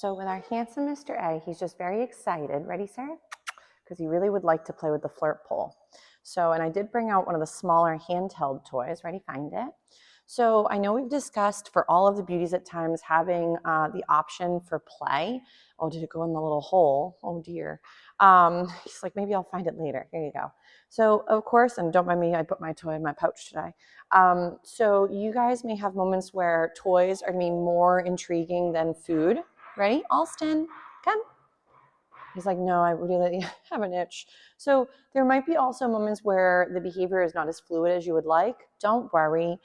So with our handsome Mr. A, he's just very excited. Ready, Sarah? Because he really would like to play with the flirt pole. So, and I did bring out one of the smaller handheld toys. Ready, find it. So I know we've discussed for all of the beauties at times having the option for play. Oh, did it go in the little hole? Oh dear. He's like, maybe I'll find it later. Here you go. So of course, and don't mind me, I put my toy in my pouch today. So you guys may have moments where toys are going to be more intriguing than food. Ready? Allston, come. He's like, no, I really have an itch. So there might be also moments where the behavior is not as fluid as you would like. Don't worry.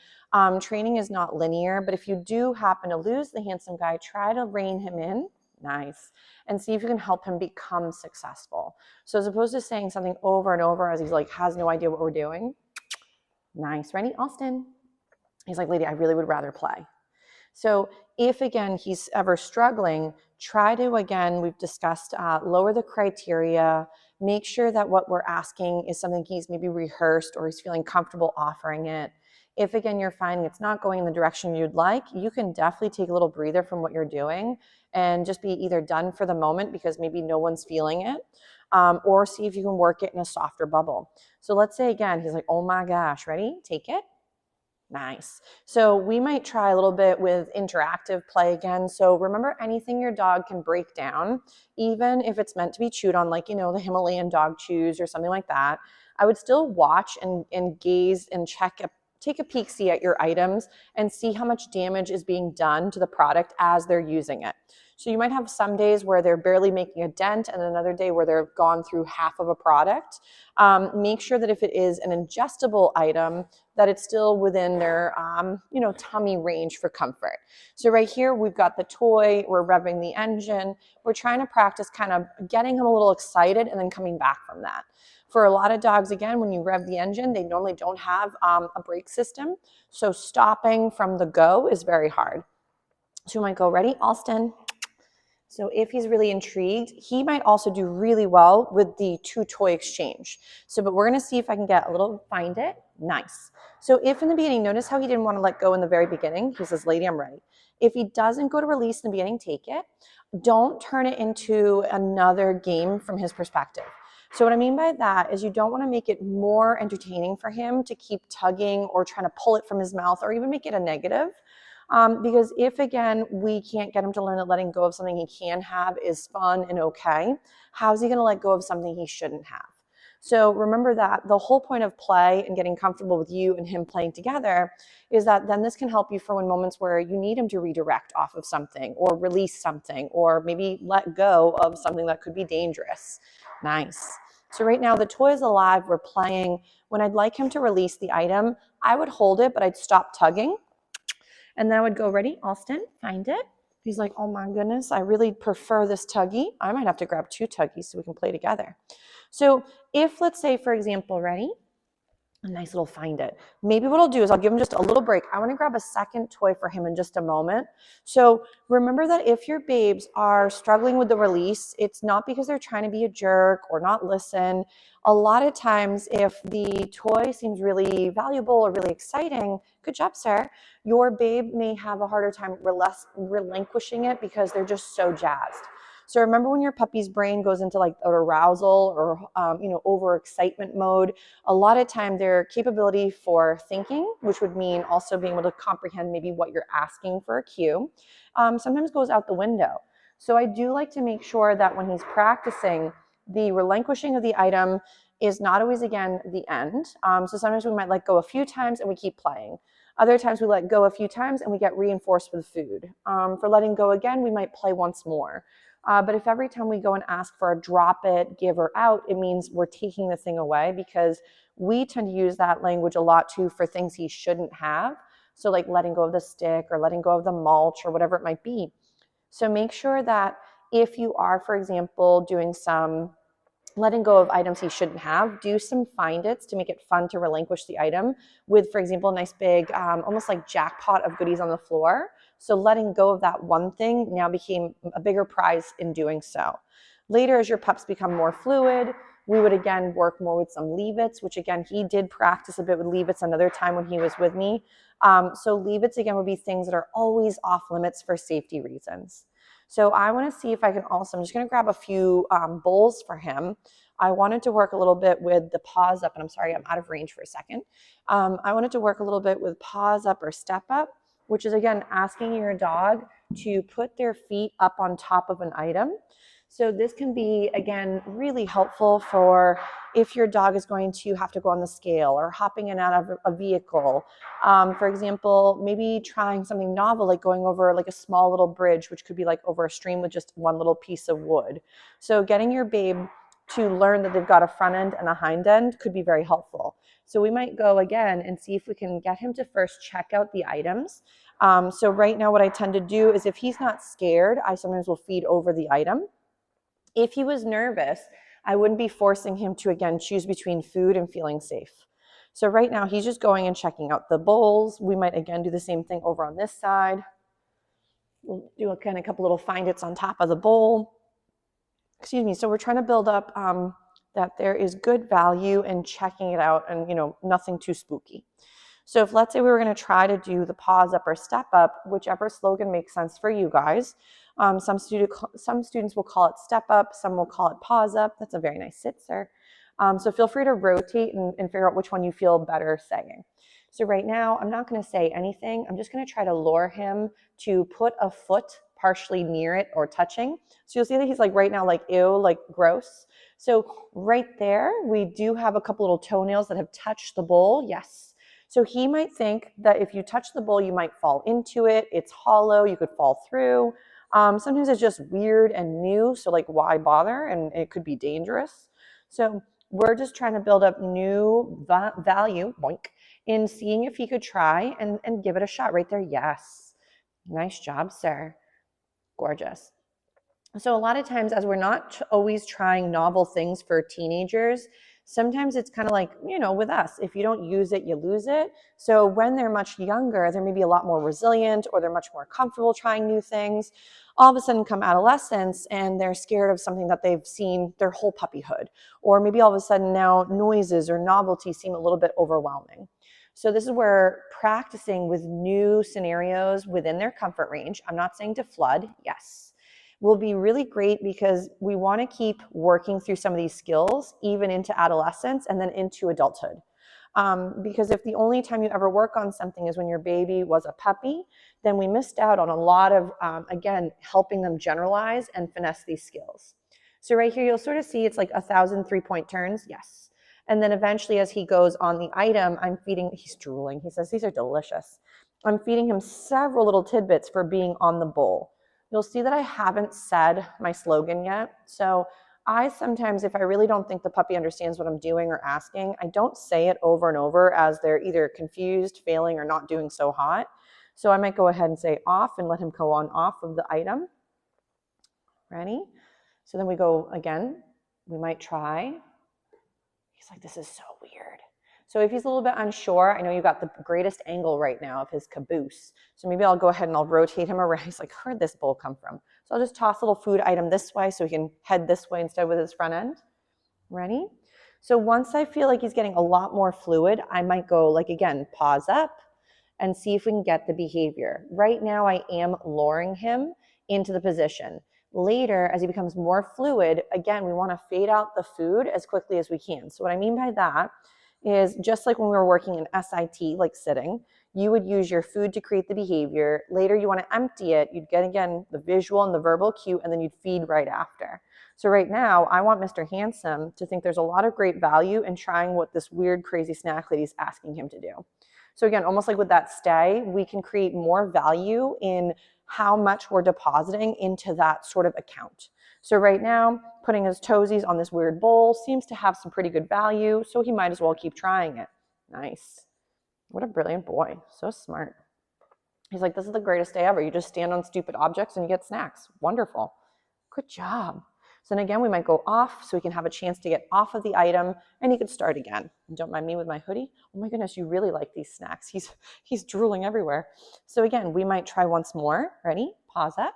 Training is not linear, but if you do happen to lose the handsome guy, try to rein him in. Nice. And see if you can help him become successful. So as opposed to saying something over and over as he's like, has no idea what we're doing. Nice. Ready? Allston. He's like, lady, I really would rather play. So if, again, he's ever struggling, try to, again, we've discussed, lower the criteria, make sure that what we're asking is something he's maybe rehearsed or he's feeling comfortable offering it. If, again, you're finding it's not going in the direction you'd like, you can definitely take a little breather from what you're doing and just be either done for the moment because maybe no one's feeling it, or see if you can work it in a softer bubble. So let's say, again, he's like, oh my gosh, ready? Take it. Nice. So we might try a little bit with interactive play again. So remember, anything your dog can break down, even if it's meant to be chewed on, like, you know, the Himalayan dog chews or something like that, I would still watch and gaze and take a peek-see at your items and see how much damage is being done to the product as they're using it. So you might have some days where they're barely making a dent and another day where they've gone through half of a product. Make sure that if it is an ingestible item, that it's still within their, tummy range for comfort. So right here, we've got the toy, we're revving the engine. We're trying to practice kind of getting him a little excited and then coming back from that. For a lot of dogs, again, when you rev the engine, they normally don't have a brake system. So stopping from the go is very hard. So you might go, ready, Allston. So if he's really intrigued, he might also do really well with the two toy exchange. So, but we're going to see if I can get a little, find it. Nice. So if in the beginning, notice how he didn't want to let go in the very beginning. He says, lady, I'm ready. If he doesn't go to release in the beginning, take it. Don't turn it into another game from his perspective. So what I mean by that is you don't want to make it more entertaining for him to keep tugging or trying to pull it from his mouth or even make it a negative. Because if, again, we can't get him to learn that letting go of something he can have is fun and okay, how's he going to let go of something he shouldn't have? So remember that the whole point of play and getting comfortable with you and him playing together is that then this can help you for when moments where you need him to redirect off of something or release something or maybe let go of something that could be dangerous. Nice. So right now the toy is alive, we're playing. When I'd like him to release the item, I would hold it, but I'd stop tugging. And then I would go, ready, Allston, find it. He's like, oh my goodness, I really prefer this tuggy. I might have to grab two tuggies so we can play together. So if, let's say, for example, ready, a nice little find it. Maybe what I'll do is I'll give him just a little break. I want to grab a second toy for him in just a moment. So remember that if your babes are struggling with the release, it's not because they're trying to be a jerk or not listen. A lot of times if the toy seems really valuable or really exciting, good job, sir, your babe may have a harder time relinquishing it because they're just so jazzed. So remember when your puppy's brain goes into like arousal or, overexcitement mode, a lot of time their capability for thinking, which would mean also being able to comprehend maybe what you're asking for a cue, sometimes goes out the window. So I do like to make sure that when he's practicing, the relinquishing of the item is not always, again, the end. So sometimes we might let go a few times and we keep playing. Other times we let go a few times and we get reinforced with food. For letting go again, we might play once more. But if every time we go and ask for a drop it, give or out, it means we're taking the thing away because we tend to use that language a lot too for things he shouldn't have. So like letting go of the stick or letting go of the mulch or whatever it might be. So make sure that if you are, for example, doing some letting go of items he shouldn't have, do some find its to make it fun to relinquish the item with, for example, a nice big, almost like jackpot of goodies on the floor. So letting go of that one thing now became a bigger prize in doing so. Later, as your pups become more fluid, we would again work more with some leave-its, which again, he did practice a bit with leave-its another time when he was with me. So leave-its again would be things that are always off limits for safety reasons. So I want to see if I can also, I'm just going to grab a few bowls for him. I wanted to work a little bit with the paws up, and I'm sorry, I'm out of range for a second. I wanted to work a little bit with paws up or step up, which is again, asking your dog to put their feet up on top of an item. So this can be, again, really helpful for if your dog is going to have to go on the scale or hopping in and out of a vehicle. For example, maybe trying something novel, like going over like a small little bridge, which could be like over a stream with just one little piece of wood. So getting your babe to learn that they've got a front end and a hind end could be very helpful. So we might go again and see if we can get him to first check out the items. So right now what I tend to do is if he's not scared, I sometimes will feed over the item. If he was nervous, I wouldn't be forcing him to, again, choose between food and feeling safe. So right now he's just going and checking out the bowls. We might, again, do the same thing over on this side. We'll do a couple little find its on top of the bowl. Excuse me. So we're trying to build up that there is good value in checking it out and, nothing too spooky. So if let's say we were going to try to do the paws up or step up, whichever slogan makes sense for you guys. Some students will call it step up, some will call it paws up. That's a very nice sit, sir. So feel free to rotate and figure out which one you feel better saying. So right now, I'm not going to say anything. I'm just going to try to lure him to put a foot partially near it or touching. So you'll see that he's like right now, like ew, like gross. So right there, we do have a couple little toenails that have touched the bowl. Yes. So he might think that if you touch the bowl, you might fall into it. It's hollow. You could fall through. Sometimes it's just weird and new. So like, why bother? And it could be dangerous. So we're just trying to build up new value in seeing if he could try and give it a shot right there. Yes. Nice job, sir. Gorgeous. So a lot of times, as we're not always trying novel things for teenagers, sometimes it's kind of like, with us, if you don't use it, you lose it. So when they're much younger, they're maybe a lot more resilient or they're much more comfortable trying new things. All of a sudden come adolescence and they're scared of something that they've seen their whole puppyhood. Or maybe all of a sudden now noises or novelty seem a little bit overwhelming. So this is where practicing with new scenarios within their comfort range, I'm not saying to flood, yes, will be really great because we want to keep working through some of these skills even into adolescence and then into adulthood. Because if the only time you ever work on something is when your baby was a puppy, then we missed out on a lot of, again, helping them generalize and finesse these skills. So right here, you'll sort of see it's like 1,000 3-point turns. Yes. And then eventually as he goes on the item, he's drooling. He says, these are delicious. I'm feeding him several little tidbits for being on the bowl. You'll see that I haven't said my slogan yet. So I sometimes, if I really don't think the puppy understands what I'm doing or asking, I don't say it over and over as they're either confused, failing, or not doing so hot. So I might go ahead and say off and let him go on off of the item. Ready? So then we go again. We might try. He's like, this is so weird. So if he's a little bit unsure, I know you got the greatest angle right now of his caboose. So maybe I'll go ahead and I'll rotate him around. He's like, where'd this bowl come from? So I'll just toss a little food item this way so he can head this way instead with his front end. Ready? So once I feel like he's getting a lot more fluid, I might go like, again, paws up and see if we can get the behavior. Right now I am luring him into the position. Later, as he becomes more fluid, again, we want to fade out the food as quickly as we can. So what I mean by that is just like when we were working in SIT, like sitting, you would use your food to create the behavior. Later, you want to empty it. You'd get, again, the visual and the verbal cue, and then you'd feed right after. So right now, I want Mr. Handsome to think there's a lot of great value in trying what this weird, crazy snack lady's asking him to do. So again, almost like with that stay, we can create more value in how much we're depositing into that sort of account. So right now, putting his toesies on this weird bowl seems to have some pretty good value, so he might as well keep trying it. Nice. What a brilliant boy. So smart. He's like, this is the greatest day ever. You just stand on stupid objects and you get snacks. Wonderful. Good job. So then again, we might go off so he can have a chance to get off of the item and he could start again. And don't mind me with my hoodie. Oh my goodness, you really like these snacks. He's drooling everywhere. So again, we might try once more. Ready? Pause up.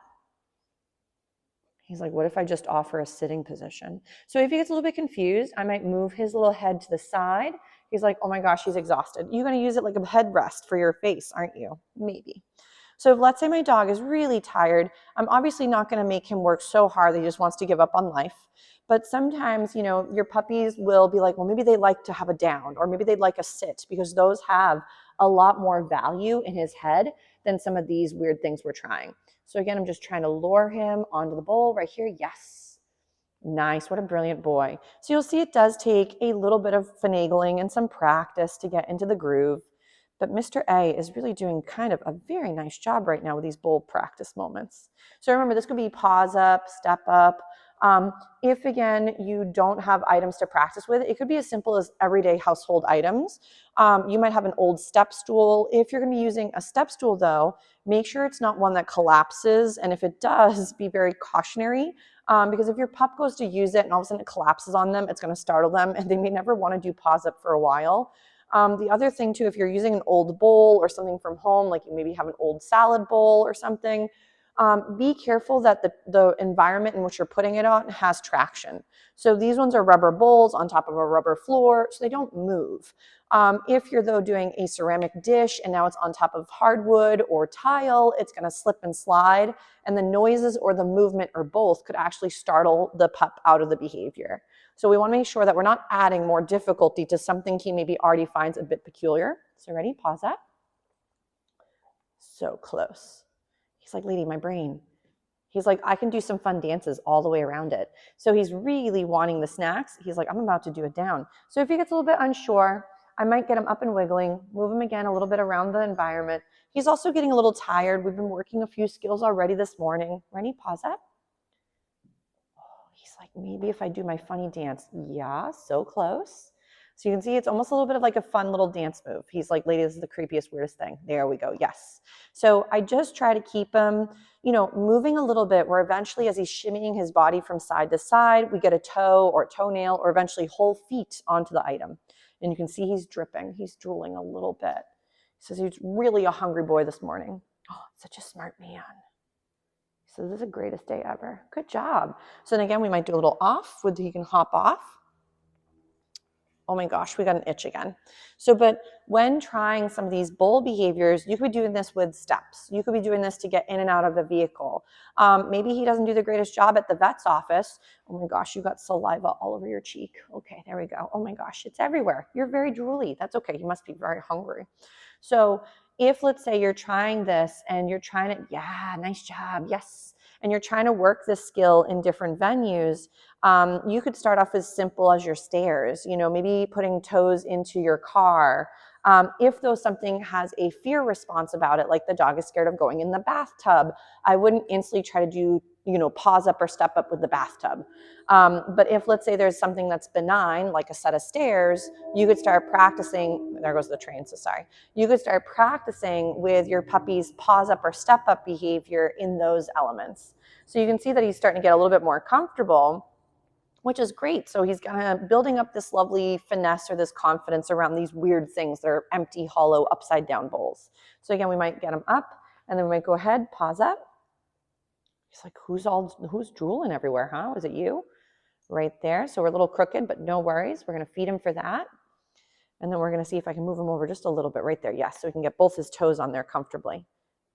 He's like, what if I just offer a sitting position? So if he gets a little bit confused, I might move his little head to the side. He's like, oh my gosh, he's exhausted. You're going to use it like a headrest for your face, aren't you? Maybe. So if, let's say my dog is really tired, I'm obviously not going to make him work so hard that he just wants to give up on life. But sometimes, you know, your puppies will be like, well, maybe they like to have a down, or maybe they'd like a sit, because those have a lot more value in his head than some of these weird things we're trying. So again, I'm just trying to lure him onto the bowl right here. Yes. Nice. What a brilliant boy. So you'll see it does take a little bit of finagling and some practice to get into the groove. But Mr. A is really doing kind of a very nice job right now with these bold practice moments. So remember, this could be pause up, step up. If, again, you don't have items to practice with, it could be as simple as everyday household items. You might have an old step stool. If you're going to be using a step stool, though, make sure it's not one that collapses. And if it does, be very cautionary. Because if your pup goes to use it and all of a sudden it collapses on them, it's going to startle them and they may never want to do pause up for a while. The other thing too, if you're using an old bowl or something from home, like you maybe have an old salad bowl or something, be careful that the environment in which you're putting it on has traction. So these ones are rubber bowls on top of a rubber floor, so they don't move. If you're, though, doing a ceramic dish and now it's on top of hardwood or tile, it's going to slip and slide, and the noises or the movement or both could actually startle the pup out of the behavior. So we want to make sure that we're not adding more difficulty to something he maybe already finds a bit peculiar. So ready? Pause that. So close. He's like, lady, my brain. He's like, I can do some fun dances all the way around it. So he's really wanting the snacks. He's like, I'm about to do it down. So if he gets a little bit unsure, I might get him up and wiggling, move him again a little bit around the environment. He's also getting a little tired. We've been working a few skills already this morning. Ready? Pause that. He's like, maybe if I do my funny dance. Yeah, so close. So you can see it's almost a little bit of like a fun little dance move. He's like, lady, this is the creepiest, weirdest thing. There we go. Yes. So I just try to keep him, you know, moving a little bit, where eventually as he's shimmying his body from side to side, we get a toe or a toenail or eventually whole feet onto the item. And you can see he's dripping. He's drooling a little bit. He says he's really a hungry boy this morning. Oh, such a smart man. So this is the greatest day ever. Good job. So then again, we might do a little off with, he can hop off. Oh my gosh, we got an itch again. So, but when trying some of these bowl behaviors, you could be doing this with steps. You could be doing this to get in and out of the vehicle. Maybe he doesn't do the greatest job at the vet's office. Oh my gosh, you got saliva all over your cheek. Okay, there we go. Oh my gosh, it's everywhere. You're very drooly. That's okay. You must be very hungry. So if, let's say, you're trying this and you're trying to, yeah, nice job, yes, and you're trying to work this skill in different venues, you could start off as simple as your stairs, you know, maybe putting toes into your car. If though something has a fear response about it, like the dog is scared of going in the bathtub, I wouldn't instantly try to do, you know, pause up or step up with the bathtub. But if, let's say, there's something that's benign, like a set of stairs, you could start practicing, there goes the train, so sorry. You could start practicing with your puppy's pause up or step up behavior in those elements. So you can see that he's starting to get a little bit more comfortable, which is great. So he's kind of building up this lovely finesse or this confidence around these weird things that are empty, hollow, upside down bowls. So again, we might get him up and then we might go ahead, pause up. He's like, who's drooling everywhere, huh? Was it you? Right there. So we're a little crooked, but no worries. We're going to feed him for that. And then we're going to see if I can move him over just a little bit right there. Yes, so we can get both his toes on there comfortably.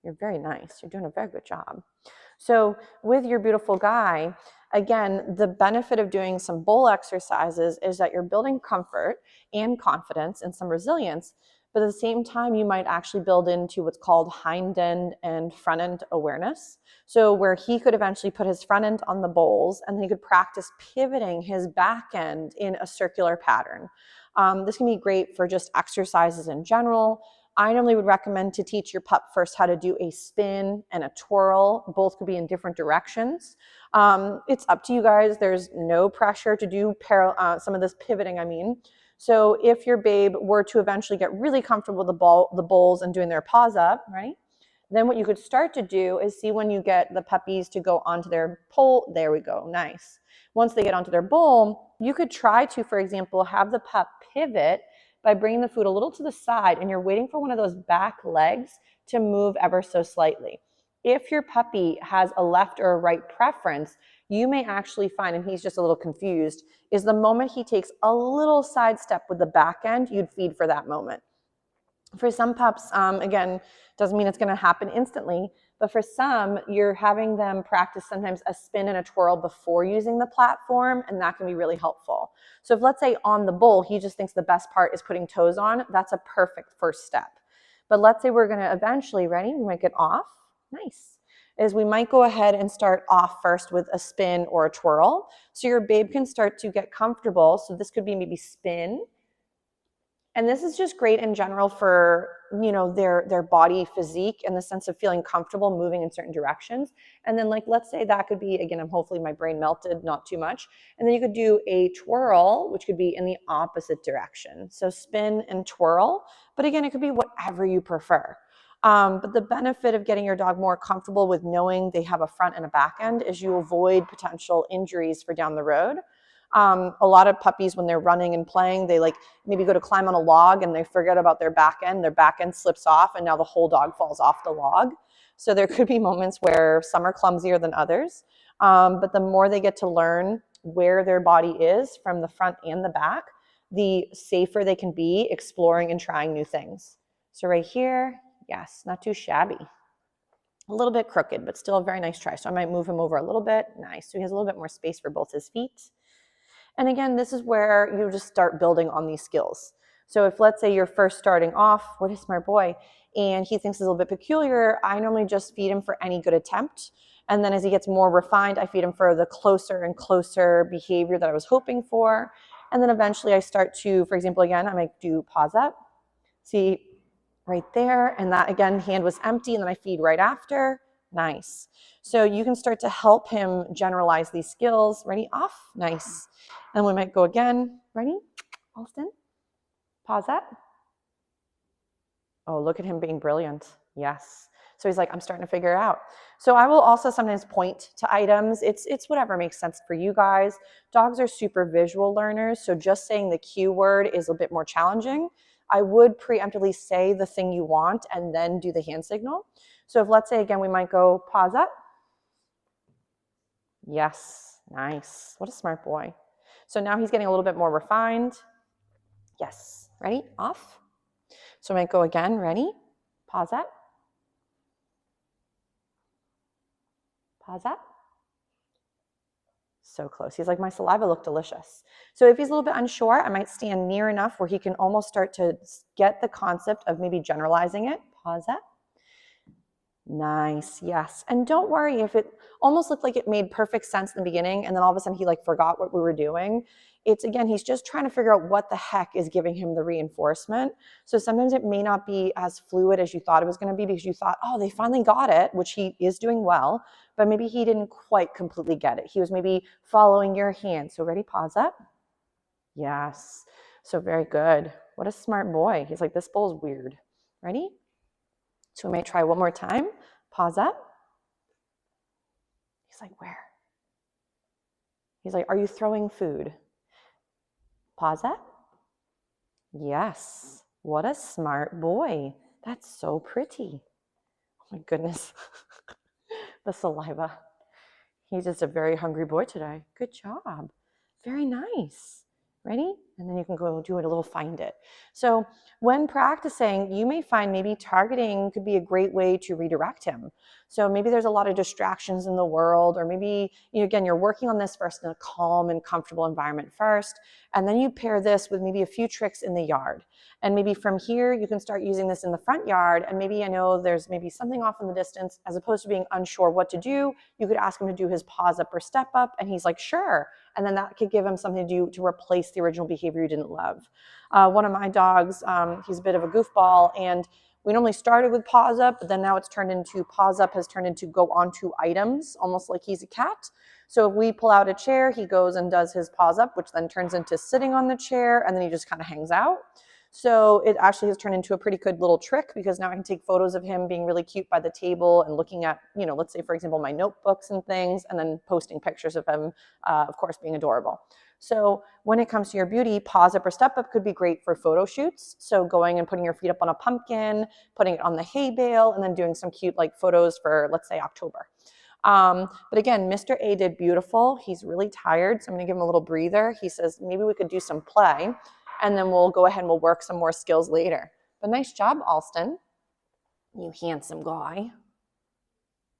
You're very nice. You're doing a very good job. So with your beautiful guy, again, the benefit of doing some bowl exercises is that you're building comfort and confidence and some resilience, but at the same time, you might actually build into what's called hind end and front end awareness. So where he could eventually put his front end on the bowls and then he could practice pivoting his back end in a circular pattern. This can be great for just exercises in general. I normally would recommend to teach your pup first how to do a spin and a twirl. Both could be in different directions. It's up to you guys. There's no pressure to do some of this pivoting, I mean. So if your babe were to eventually get really comfortable with the bowls and doing their paws up, right? Then what you could start to do is see when you get the puppies to go onto their pole. There we go. Nice. Once they get onto their bowl, you could try to, for example, have the pup pivot by bringing the food a little to the side, and you're waiting for one of those back legs to move ever so slightly. If your puppy has a left or a right preference, you may actually find, and he's just a little confused, is the moment he takes a little side step with the back end, you'd feed for that moment. For some pups, again, doesn't mean it's going to happen instantly, but for some, you're having them practice sometimes a spin and a twirl before using the platform, and that can be really helpful. So if, let's say, on the bowl, he just thinks the best part is putting toes on, that's a perfect first step. But let's say we're going to eventually, ready, we might get off. Nice. Is we might go ahead and start off first with a spin or a twirl. So your babe can start to get comfortable. So this could be maybe spin. And this is just great in general for, you know, their body physique and the sense of feeling comfortable moving in certain directions. And then, like, let's say that could be, again, I'm hopefully my brain melted, not too much. And then you could do a twirl, which could be in the opposite direction. So spin and twirl. But again, it could be whatever you prefer. But the benefit of getting your dog more comfortable with knowing they have a front and a back end is you avoid potential injuries for down the road. A lot of puppies, when they're running and playing, they like maybe go to climb on a log and they forget about their back end slips off, and now the whole dog falls off the log. So there could be moments where some are clumsier than others. But the more they get to learn where their body is from the front and the back, the safer they can be exploring and trying new things. So right here, yes, not too shabby. A little bit crooked, but still a very nice try. So I might move him over a little bit. Nice. So he has a little bit more space for both his feet. And again, this is where you just start building on these skills. So if, let's say, you're first starting off, what a smart boy, and he thinks it's a little bit peculiar, I normally just feed him for any good attempt. And then as he gets more refined, I feed him for the closer and closer behavior that I was hoping for. And then eventually I start to, for example, again, I might do paws up. See, right there. And that, again, hand was empty, and then I feed right after. Nice. So you can start to help him generalize these skills. Ready? Off. Nice. And we might go again. Ready? Allston. Pause up. Oh, look at him being brilliant. Yes. So he's like, I'm starting to figure it out. So I will also sometimes point to items. It's whatever makes sense for you guys. Dogs are super visual learners, so just saying the cue word is a bit more challenging. I would preemptively say the thing you want and then do the hand signal. So if, let's say, again, we might go pause up. Yes, nice. What a smart boy. So now he's getting a little bit more refined. Yes, ready? Off. So we might go again. Ready? Pause up. Pause up. So close. He's like, my saliva looked delicious. So if he's a little bit unsure, I might stand near enough where he can almost start to get the concept of maybe generalizing it. Pause up. Nice. Yes. And don't worry if it almost looked like it made perfect sense in the beginning and then all of a sudden he like forgot what we were doing. It's, again, he's just trying to figure out what the heck is giving him the reinforcement. So sometimes it may not be as fluid as you thought it was going to be because you thought, oh, they finally got it, which he is doing well, but maybe he didn't quite completely get it. He was maybe following your hand. So ready? Pause up. Yes. So very good. What a smart boy. He's like, this bowl's weird. Ready? So we might try one more time. Pause up. He's like, where? He's like, are you throwing food? Pause up. Yes. What a smart boy. That's so pretty. Oh my goodness. The saliva. He's just a very hungry boy today. Good job. Very nice. Ready? And then you can go do it a little find it. So when practicing, you may find maybe targeting could be a great way to redirect him. So maybe there's a lot of distractions in the world, or maybe, again, you're working on this first in a calm and comfortable environment first, and then you pair this with maybe a few tricks in the yard. And maybe from here, you can start using this in the front yard, and maybe I know there's maybe something off in the distance, as opposed to being unsure what to do, you could ask him to do his paws up or step up, and he's like, sure. And then that could give him something to do to replace the original behavior you didn't love. One of my dogs, he's a bit of a goofball, and we normally started with paws up, but then now it's turned into paws up has turned into go onto items, almost like he's a cat. So if we pull out a chair, he goes and does his paws up, which then turns into sitting on the chair, and then he just kind of hangs out. So it actually has turned into a pretty good little trick, because now I can take photos of him being really cute by the table and looking at, let's say, for example, my notebooks and things, and then posting pictures of him, of course, being adorable. So when it comes to your beauty, paws up or step up could be great for photo shoots. So going and putting your feet up on a pumpkin, putting it on the hay bale, and then doing some cute photos for, let's say, October. But again, Mr. A did beautiful. He's really tired, so I'm going to give him a little breather. He says, maybe we could do some play, and then we'll go ahead and we'll work some more skills later. But nice job, Allston. You handsome guy.